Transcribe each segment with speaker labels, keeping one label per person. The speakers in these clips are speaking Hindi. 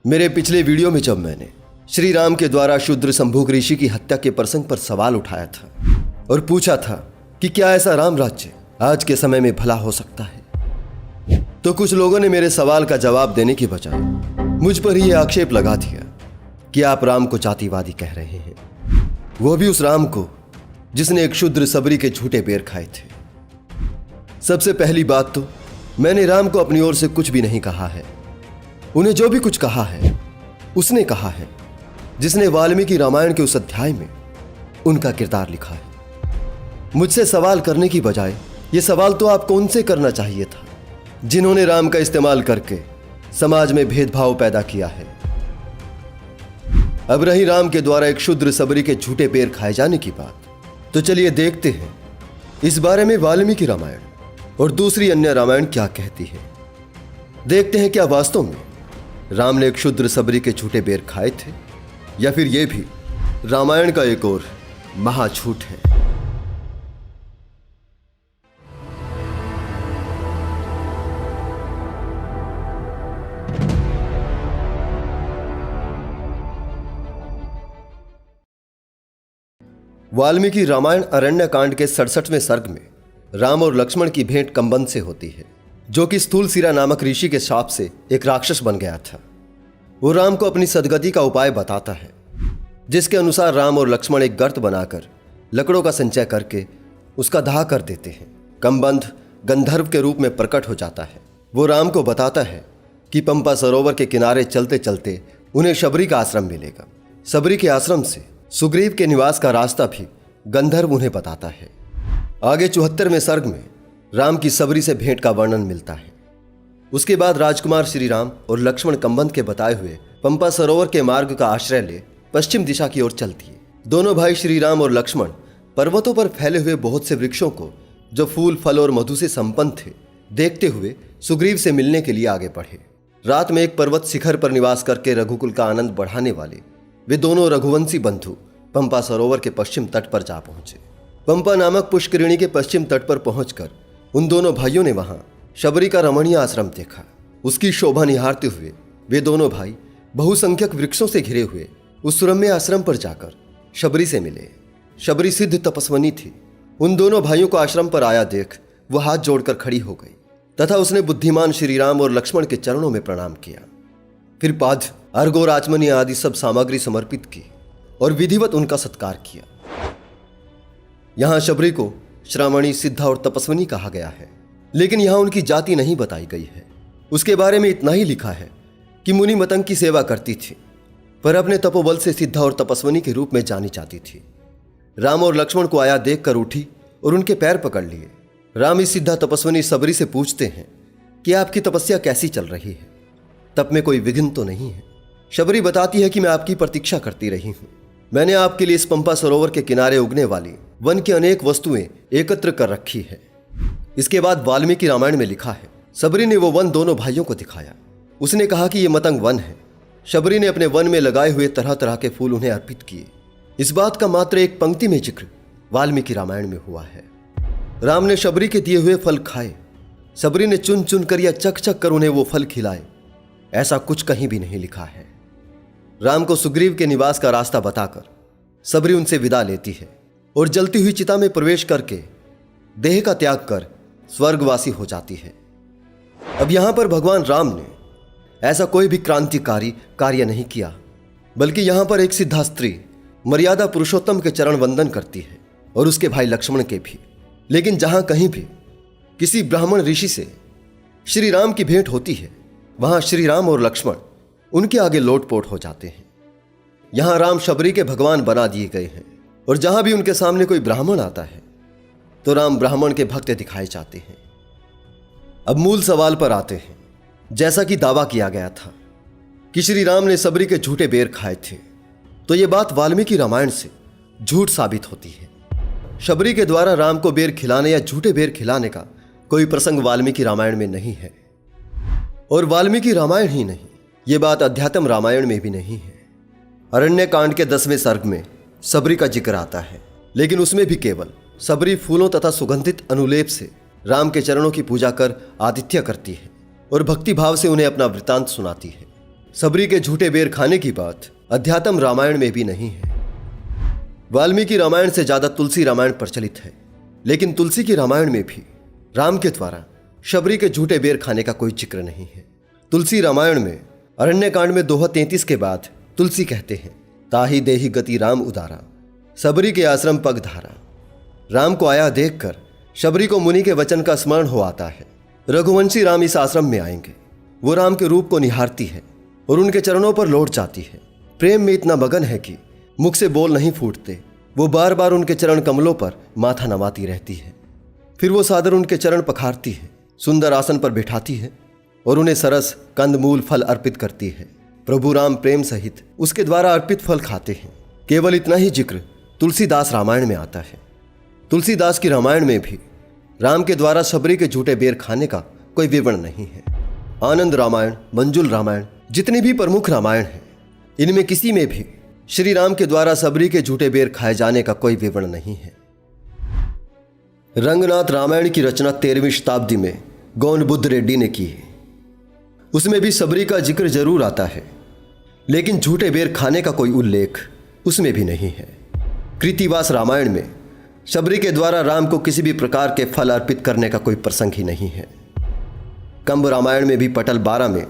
Speaker 1: मेरे पिछले वीडियो में जब मैंने श्री राम के द्वारा शूद्र संभोग ऋषि की हत्या के प्रसंग पर सवाल उठाया था और पूछा था कि क्या ऐसा राम राज्य आज के समय में भला हो सकता है, तो कुछ लोगों ने मेरे सवाल का जवाब देने की बजाय मुझ पर ही आक्षेप लगा दिया कि आप राम को जातिवादी कह रहे हैं, वो भी उस राम को जिसने एक शूद्र सबरी के झूठे बेर खाए थे। सबसे पहली बात तो मैंने राम को अपनी ओर से कुछ भी नहीं कहा है। उन्हें जो भी कुछ कहा है उसने कहा है जिसने वाल्मीकि रामायण के उस अध्याय में उनका किरदार लिखा है। मुझसे सवाल करने की बजाय ये सवाल तो आपको उनसे करना चाहिए था जिन्होंने राम का इस्तेमाल करके समाज में भेदभाव पैदा किया है। अब रही राम के द्वारा एक शूद्र सबरी के झूठे पैर खाए जाने की बात, तो चलिए देखते हैं इस बारे में वाल्मीकि रामायण और दूसरी अन्य रामायण क्या कहती है। देखते हैं क्या वास्तव में राम ने एक शूद्र सबरी के झूठे बेर खाए थे या फिर यह भी रामायण का एक और महाझूठ है। वाल्मीकि रामायण अरण्य कांड के 67वें सर्ग में राम और लक्ष्मण की भेंट कंबंद से होती है, जो कि स्थूलशिरा नामक ऋषि के शाप से एक राक्षस बन गया था। वो राम को अपनी सदगति का उपाय बताता है, जिसके अनुसार राम और लक्ष्मण एक गर्त बनाकर लकड़ों का संचय करके उसका दाह कर देते हैं। कंबंद गंधर्व के रूप में प्रकट हो जाता है। वो राम को बताता है कि पंपा सरोवर के किनारे चलते चलते उन्हें शबरी का आश्रम मिलेगा। शबरी के आश्रम से सुग्रीव के निवास का रास्ता भी गंधर्व उन्हें बताता है। आगे 74वें सर्ग में राम की शबरी से भेंट का वर्णन मिलता है। उसके बाद राजकुमार श्री राम और लक्ष्मण कंबंद के बताए हुए पंपा सरोवर के मार्ग का आश्रय ले पश्चिम दिशा की ओर चलती है। दोनों भाई श्री राम और लक्ष्मण पर्वतों पर फैले हुए बहुत से वृक्षों को जो फूल फल और मधु से संपन्न थे देखते हुए सुग्रीव से मिलने के लिए आगे बढ़े। रात में एक पर्वत शिखर पर निवास करके रघुकुल का आनंद बढ़ाने वाले वे दोनों रघुवंशी बंधु पंपा सरोवर के पश्चिम तट पर जा पहुंचे। पंपा नामक पुष्करिणी के पश्चिम तट पर पहुंचकर उन दोनों भाइयों ने वहां शबरी का रमणीय आश्रम देखा। उसकी शोभा निहारते हुए वे दोनों भाई बहुसंख्यक वृक्षों से घिरे हुए उस सुरम्य आश्रम पर जाकर शबरी से मिले। शबरी सिद्ध तपस्विनी थी। उन दोनों भाइयों को आश्रम पर आया देख वह हाथ जोड़कर खड़ी हो गई तथा उसने बुद्धिमान श्री राम और लक्ष्मण के चरणों में प्रणाम किया। फिर पाद अर्घ और आचमनी आदि सब सामग्री समर्पित की और विधिवत उनका सत्कार किया। यहां शबरी को श्रावणी, सिद्धा और तपस्विनी कहा गया है, लेकिन यहां उनकी जाति नहीं बताई गई है। उसके बारे में इतना ही लिखा है कि मुनि मतंग की सेवा करती थी, पर अपने तपोबल से सिद्धा और तपस्विनी के रूप में जानी जाती थी। राम और लक्ष्मण को आया देखकर उठी और उनके पैर पकड़ लिए। राम इस सिद्धा तपस्विनी शबरी से पूछते हैं कि आपकी तपस्या कैसी चल रही है, तप में कोई विघ्न तो नहीं है। शबरी बताती है कि मैं आपकी प्रतीक्षा करती रही हूं। मैंने आपके लिए इस पंपा सरोवर के किनारे उगने वाली वन की अनेक वस्तुएं एकत्र कर रखी है। इसके बाद वाल्मीकि रामायण में लिखा है, शबरी ने वो वन दोनों भाइयों को दिखाया। उसने कहा कि ये मतंग वन है। शबरी ने अपने वन में लगाए हुए तरह तरह के फूल उन्हें अर्पित किए। इस बात का मात्र एक पंक्ति में जिक्र वाल्मीकि रामायण में हुआ है। राम ने शबरी के दिए हुए फल खाए। शबरी ने चुन चुन कर या चक चक कर उन्हें वो फल खिलाए, ऐसा कुछ कहीं भी नहीं लिखा है। राम को सुग्रीव के निवास का रास्ता बताकर शबरी उनसे विदा लेती है और जलती हुई चिता में प्रवेश करके देह का त्याग कर स्वर्गवासी हो जाती है। अब यहां पर भगवान राम ने ऐसा कोई भी क्रांतिकारी कार्य नहीं किया, बल्कि यहां पर एक सिद्धा स्त्री मर्यादा पुरुषोत्तम के चरण वंदन करती है और उसके भाई लक्ष्मण के भी। लेकिन जहां कहीं भी किसी ब्राह्मण ऋषि से श्री राम की भेंट होती है, वहां श्री राम और लक्ष्मण उनके आगे लोटपोट हो जाते हैं। यहां राम शबरी के भगवान बना दिए गए हैं और जहां भी उनके सामने कोई ब्राह्मण आता है तो राम ब्राह्मण के भक्त दिखाए जाते हैं। अब मूल सवाल पर आते हैं। जैसा कि दावा किया गया था कि श्री राम ने शबरी के झूठे बेर खाए थे, तो यह बात वाल्मीकि रामायण से झूठ साबित होती है। शबरी के द्वारा राम को बेर खिलाने या झूठे बेर खिलाने का कोई प्रसंग वाल्मीकि रामायण में नहीं है। और वाल्मीकि रामायण ही नहीं, ये बात अध्यात्म रामायण में भी नहीं है। अरण्य कांड के 10वें सर्ग में शबरी का जिक्र आता है, लेकिन उसमें भी केवल शबरी फूलों तथा सुगंधित अनुलेप से राम के चरणों की पूजा कर आतिथ्य करती है और भक्ति भाव से उन्हें अपना वृतांत सुनाती है। सबरी के झूठे बेर खाने की बात अध्यात्म रामायण में भी नहीं है। वाल्मीकि रामायण से ज्यादा तुलसी रामायण प्रचलित है, लेकिन तुलसी की रामायण में भी राम के द्वारा शबरी के झूठे बेर खाने का कोई जिक्र नहीं है। तुलसी रामायण में अरण्यकांड में दोहा 33 के बाद तुलसी कहते हैं, ताहि देहि गति राम उदारा, सबरी के आश्रम पग धारा। राम को आया देखकर शबरी को मुनि के वचन का स्मरण हो आता है। रघुवंशी राम इस आश्रम में आएंगे। वो राम के रूप को निहारती है और उनके चरणों पर लौट जाती है। प्रेम में इतना मगन है कि मुख से बोल नहीं फूटते। वो बार बार उनके चरण कमलों पर माथा नवाती रहती है। फिर वो सादर उनके चरण पखारती है, सुंदर आसन पर बिठाती है और उन्हें सरस कंदमूल फल अर्पित करती है। प्रभु राम प्रेम सहित उसके द्वारा अर्पित फल खाते हैं। केवल इतना ही जिक्र तुलसीदास रामायण में आता है। तुलसीदास की रामायण में भी राम के द्वारा शबरी के झूठे बेर खाने का कोई विवरण नहीं है। आनंद रामायण, मंजुल रामायण, जितनी भी प्रमुख रामायण हैं, इनमें किसी में भी श्री राम के द्वारा शबरी के झूठे बेर खाए जाने का कोई विवरण नहीं है। रंगनाथ रामायण की रचना 13वीं शताब्दी में गौन बुद्ध रेड्डी ने की है। उसमें भी शबरी का जिक्र जरूर आता है, लेकिन झूठे बेर खाने का कोई उल्लेख उसमें भी नहीं है। कृतिवास रामायण में शबरी के द्वारा राम को किसी भी प्रकार के फल अर्पित करने का कोई प्रसंग ही नहीं है। कंब रामायण में भी पटल 12 में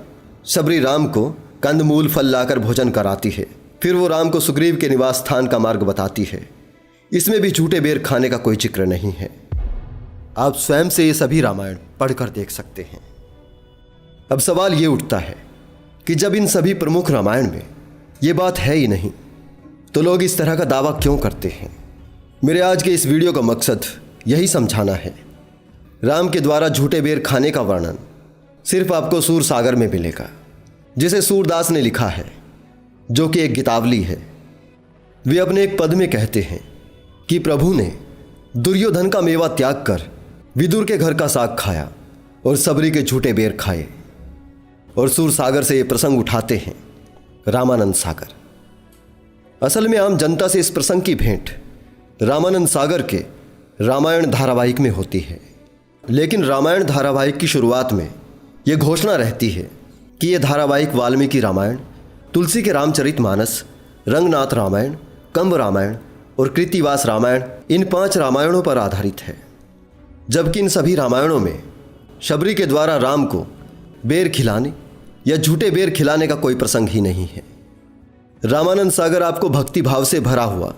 Speaker 1: शबरी राम को कंदमूल फल लाकर भोजन कराती है। फिर वो राम को सुग्रीव के निवास स्थान का मार्ग बताती है। इसमें भी झूठे बेर खाने का कोई जिक्र नहीं है। आप स्वयं से ये सभी रामायण पढ़कर देख सकते हैं। अब सवाल ये उठता है कि जब इन सभी प्रमुख रामायण में ये बात है ही नहीं, तो लोग इस तरह का दावा क्यों करते हैं? मेरे आज के इस वीडियो का मकसद यही समझाना है। राम के द्वारा झूठे बेर खाने का वर्णन सिर्फ आपको सूर सागर में मिलेगा, जिसे सूरदास ने लिखा है, जो कि एक गीतावली है। वे अपने एक पद में कहते हैं कि प्रभु ने दुर्योधन का मेवा त्याग कर विदुर के घर का साग खाया और सबरी के झूठे बेर खाए। और सूर सागर से ये प्रसंग उठाते हैं रामानंद सागर। असल में आम जनता से इस प्रसंग की भेंट रामानंद सागर के रामायण धारावाहिक में होती है। लेकिन रामायण धारावाहिक की शुरुआत में यह घोषणा रहती है कि यह धारावाहिक वाल्मीकि रामायण, तुलसी के रामचरितमानस, रंगनाथ रामायण, कंब रामायण और कृतिवास रामायण, इन 5 रामायणों पर आधारित है। जबकि इन सभी रामायणों में शबरी के द्वारा राम को बेर खिलाने या झूठे बेर खिलाने का कोई प्रसंग ही नहीं है। रामानंद सागर आपको भक्ति भाव से भरा हुआ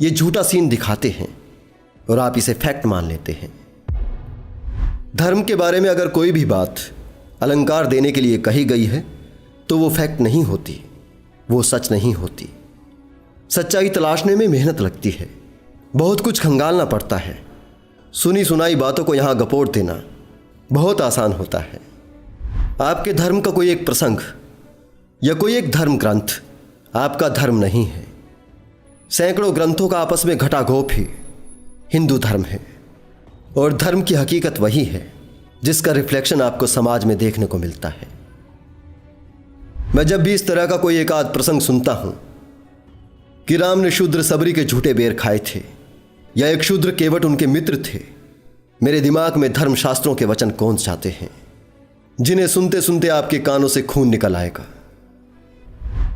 Speaker 1: ये झूठा सीन दिखाते हैं और आप इसे फैक्ट मान लेते हैं। धर्म के बारे में अगर कोई भी बात अलंकार देने के लिए कही गई है तो वो फैक्ट नहीं होती, वो सच नहीं होती। सच्चाई तलाशने में मेहनत लगती है, बहुत कुछ खंगालना पड़ता है। सुनी सुनाई बातों को यहाँ गपोड़ देना बहुत आसान होता है। आपके धर्म का कोई एक प्रसंग या कोई एक धर्म ग्रंथ आपका धर्म नहीं है। सैकड़ों ग्रंथों का आपस में घटाघोप ही हिंदू धर्म है। और धर्म की हकीकत वही है जिसका रिफ्लेक्शन आपको समाज में देखने को मिलता है। मैं जब भी इस तरह का कोई एक आध प्रसंग सुनता हूं कि राम ने शूद्र सबरी के झूठे बेर खाए थे या एक शूद्र केवट उनके मित्र थे, मेरे दिमाग में धर्मशास्त्रों के वचन गूंज जाते हैं, जिन्हें सुनते सुनते आपके कानों से खून निकल आएगा।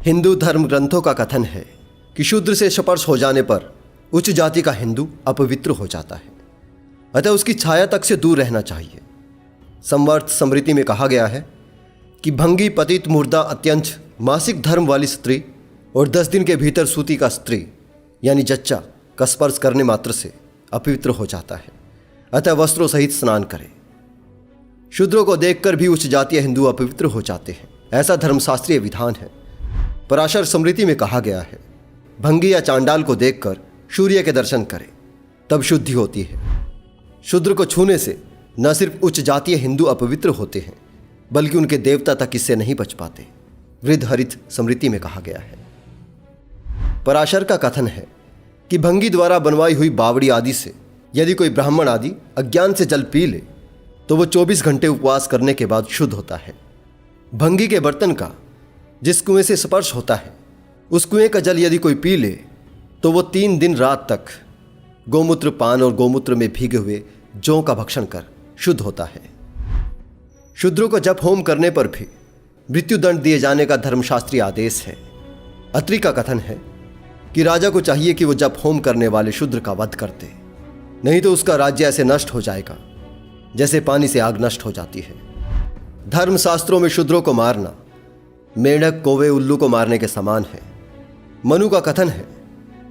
Speaker 1: हिंदू धर्म ग्रंथों का कथन है कि शूद्र से स्पर्श हो जाने पर उच्च जाति का हिंदू अपवित्र हो जाता है, अतः उसकी छाया तक से दूर रहना चाहिए। संवर्त स्मृति में कहा गया है कि भंगी पतित मुर्दा अत्यंत मासिक धर्म वाली स्त्री और 10 दिन के भीतर सूती का स्त्री यानी जच्चा का स्पर्श करने मात्र से अपवित्र हो जाता है, अतः वस्त्रों सहित स्नान करें। शूद्रों को देखकर भी उच्च जातीय हिंदू अपवित्र हो जाते हैं, ऐसा धर्मशास्त्रीय विधान है। पराशर स्मृति में कहा गया है, भंगी या चांडाल को देखकर सूर्य के दर्शन करें, तब शुद्धि होती है। शूद्र को छूने से न सिर्फ उच्च जातीय हिंदू अपवित्र होते हैं, बल्कि उनके देवता तक इससे नहीं बच पाते। वृद्ध हरित स्मृति में कहा गया है। पराशर का कथन है कि भंगी द्वारा बनवाई हुई बावड़ी आदि से यदि कोई ब्राह्मण आदि अज्ञान से जल पी ले तो वो 24 घंटे उपवास करने के बाद शुद्ध होता है। भंगी के बर्तन का जिस कुएं से स्पर्श होता है, उस कुएं का जल यदि कोई पी ले तो वो 3 दिन रात तक गोमूत्र पान और गोमूत्र में भीगे हुए जौ का भक्षण कर शुद्ध होता है। शूद्रों को जप होम करने पर भी मृत्युदंड दिए जाने का धर्मशास्त्रीय आदेश है। अत्रि का कथन है कि राजा को चाहिए कि वो जप होम करने वाले शूद्र का वध कर दे, नहीं तो उसका राज्य ऐसे नष्ट हो जाएगा जैसे पानी से आग नष्ट हो जाती है। धर्मशास्त्रों में शूद्रों को मारना मेंढक, कौवे, उल्लू को मारने के समान है। मनु का कथन है,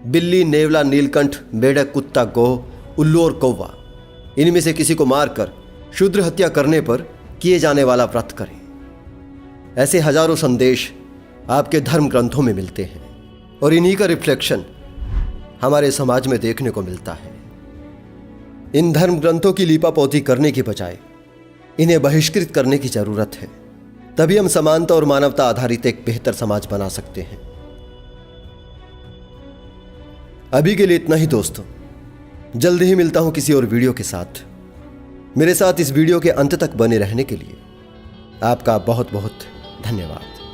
Speaker 1: बिल्ली, नेवला, नीलकंठ, मेंढक, कुत्ता, गोह, उल्लू और कौवा, इनमें से किसी को मारकर शूद्र हत्या करने पर किए जाने वाला व्रत करें। ऐसे हजारों संदेश आपके धर्म ग्रंथों में मिलते हैं और इन्हीं का रिफ्लेक्शन हमारे समाज में देखने को मिलता है। इन धर्म ग्रंथों की लीपापोती करने की बजाय इन्हें बहिष्कृत करने की जरूरत है। तभी हम समानता और मानवता आधारित एक बेहतर समाज बना सकते हैं। अभी के लिए इतना ही दोस्तों। जल्दी ही मिलता हूं किसी और वीडियो के साथ। मेरे साथ इस वीडियो के अंत तक बने रहने के लिए आपका बहुत बहुत धन्यवाद।